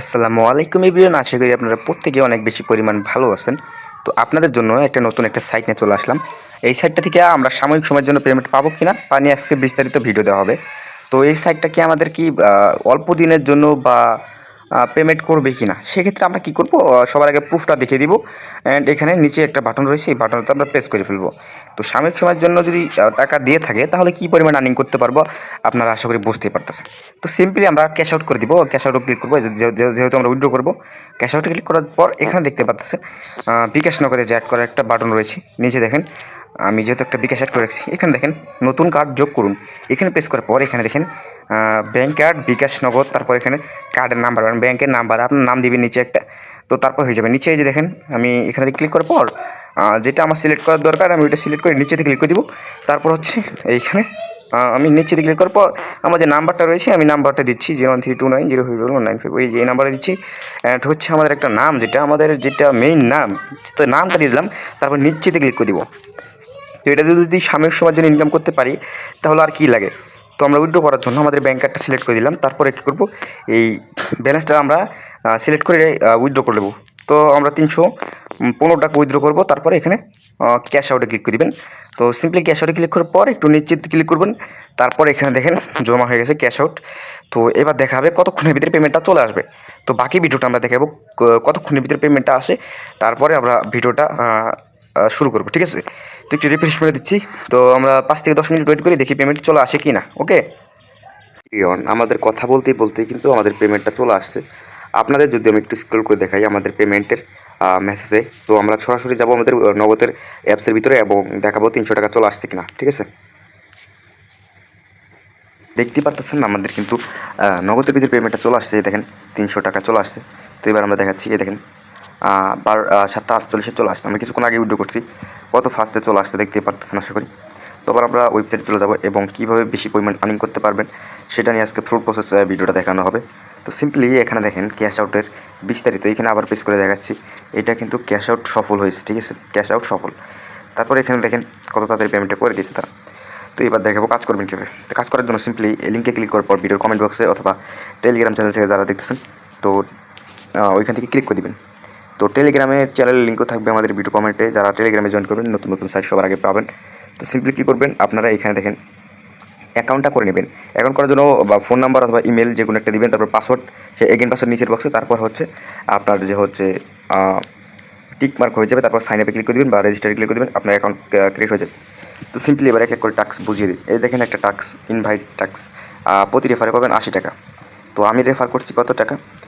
আসসালামু আলাইকুম এভরিওয়ান, আশা করি আপনারা প্রত্যেকে অনেক বেশি পরিমাণ ভালো আছেন। তো আপনাদের জন্য নতুন একটা সাইট নিয়ে চলে আসলাম। এই সাইটটা থেকে আমরা সাময়িক সময়ের জন্য পেমেন্ট পাবো কিনা তা নিয়ে আজকে বিস্তারিত ভিডিও দেওয়া হবে। তো এই সাইটটা কি আমাদের কি অল্প দিনের জন্য বা পেমেন্ট করবে কিনা, সেক্ষেত্রে আমরা কি করব, সবার আগে প্রুফটা দেখিয়ে দিব। অ্যান্ড এখানে নিচে একটা বাটন রয়েছে, এই বাটনটা আমরা প্রেস করে ফেলবো। তো সাময়িক সময়ের জন্য যদি টাকা দিয়ে থাকে তাহলে কি পরিমাণ আর্নিং করতে পারবো আপনারা আশা করি বুঝতেই পারতেছেন। তো সিম্পলি আমরা ক্যাশ আউট করে দিব, ক্যাশ আউটও ক্লিক করবো, যেহেতু আমরা উইথড্র করবো। ক্যাশ আউটে ক্লিক করার পর এখানে দেখতে পাচ্ছেন বিকাশ নগদে যে অ্যাড করার একটা বাটন রয়েছে, নিচে দেখেন আমি যেহেতু একটা বিকাশ অ্যাড করে রাখছি, এখানে দেখেন নতুন কার্ড যোগ করুন। এখানে প্রেস করার পর এখানে দেখেন ব্যাঙ্ক কার্ড, বিকাশ নগদ, তারপর এখানে কার্ডের নাম্বার, মানে ব্যাংকের নাম্বার আপনার নাম দিবেন নিচে একটা। তো তারপর হয়ে যাবে। নিচে এই যে দেখেন আমি এখানে ক্লিক করার পর যেটা আমার সিলেক্ট করার দরকার আমি ওইটা সিলেক্ট করে নিচেতে ক্লিক করে দিব। তারপর হচ্ছে এইখানে আমি নিচে ক্লিক করার পর আমার যে নাম্বারটা রয়েছে আমি নাম্বারটা দিচ্ছি 013290519 ওই যে এই নাম্বারটা দিচ্ছি। অ্যান্ড হচ্ছে আমাদের একটা নাম, যেটা মেইন নাম, তো নামটা দিয়ে দিলাম। তারপর নিচেতে ক্লিক করে দিব। তো এটা দিয়ে যদি সাময়িক সময়ের জন্য ইনকাম করতে পারি তাহলে আর কি লাগে। তো আমরা উইথড্র করার জন্য আমাদের ব্যাঙ্ক কার্ডটা সিলেক্ট করে দিলাম। তারপরে কী করবো, এই ব্যালেন্সটা আমরা সিলেক্ট করে উইথড্র করে নেবো। তো আমরা 315 টাকা উইথড্র করবো। তারপরে এখানে ক্যাশ আউটে ক্লিক করে দেবেন। তো সিম্পলি ক্যাশ আউটে ক্লিক করার পর একটু নিচে ক্লিক করবেন। তারপর এখানে দেখেন জমা হয়ে গেছে ক্যাশ আউট। তো এবার দেখা হবে কতক্ষণের ভিতরে পেমেন্টটা চলে আসবে। তো বাকি ভিডিওটা আমরা দেখাবো কতক্ষণের ভিতরে পেমেন্টটা আসে। তারপরে আমরা ভিডিওটা শুরু করবো, ঠিক আছে। তো একটু রিফ্রেশ করে দিচ্ছি। তো আমরা 5 থেকে 10 মিনিট ওয়েট করি, দেখি পেমেন্ট চলে আসে কি না। ওকে, আমাদের কথা বলতে বলতে কিন্তু আমাদের পেমেন্টটা চলে আসছে। আপনাদের যদি আমি একটু স্ক্রল করে দেখাই আমাদের পেমেন্টের মেসেজে, তো আমরা সরাসরি যাবো আমাদের নগদের অ্যাপসের ভিতরে এবং দেখাবো 300 টাকা চলে আসছে কিনা, ঠিক আছে। দেখতে পারতেছেন আমাদের কিন্তু নগদের ভিতরে পেমেন্টটা চলে আসছে। দেখেন 300 টাকা চলে আসছে। তো এবার আমরা দেখাচ্ছি, এই দেখেন 7:48 চলে আসছে। আমরা কিছুক্ষণ আগে উইথড্র করছি, কত ফাস্টে চলে আসছে দেখতে পারতেছেন আশা করি। তো আবার আমরা ওয়েবসাইটে চলে যাবো এবং কীভাবে বেশি পরিমাণ আর্নিং করতে পারবেন সেটা নিয়ে আজকে ফুল প্রসেস ভিডিওটা দেখানো হবে। তো সিম্পলি এখানে দেখেন ক্যাশ আউটের বিস্তারিত, এখানে আবার প্রেস করে দেখাচ্ছি। এটা কিন্তু ক্যাশ আউট সফল হয়েছে, ঠিক আছে, ক্যাশ আউট সফল। তারপর এখানে দেখেন কত তাড়াতাড়ি পেমেন্টটা করে দিয়েছে তারা। তো এবার দেখাবো কাজ করবেন কীভাবে। তো কাজ করার জন্য সিম্পলি লিঙ্কে ক্লিক করার পর ভিডিওর কমেন্ট বক্সে অথবা টেলিগ্রাম চ্যানেল থেকে যারা দেখতেছেন, তো ওইখান থেকে ক্লিক করে দিবেন। তো টেলিগ্রামের চ্যানেলের লিঙ্কও থাকবে আমাদের ভিডিও কমেন্টে, যারা টেলিগ্রামে জয়েন করবেন নতুন নতুন সাইট সবার আগে পাবেন। তো সিম্পলি কী করবেন, আপনারা এখানে দেখেন অ্যাকাউন্টটা করে নেবেন। অ্যাকাউন্ট করার জন্য বা ফোন নাম্বার অথবা ইমেল যে কোনো একটা দিবেন, তারপর পাসওয়ার্ড, সে এগেন পাসওয়ার্ড নিচের বক্সে। তারপর হচ্ছে আপনার যে হচ্ছে টিক মার্ক হয়ে যাবে, তারপর সাইন আপে ক্লিক করে দেবেন বা রেজিস্টারে ক্লিক করে দেবেন, আপনার অ্যাকাউন্ট ক্রিয়েট হয়ে যাবে। তো সিম্পলি এবার এক এক করে টাস্ক বুঝিয়ে দিই। এই দেখেন একটা টাস্ক, ইনভাইট টাস্ক, প্রতি রেফারে পাবেন 80 টাকা। তো আমি রেফার করছি কত টাকা,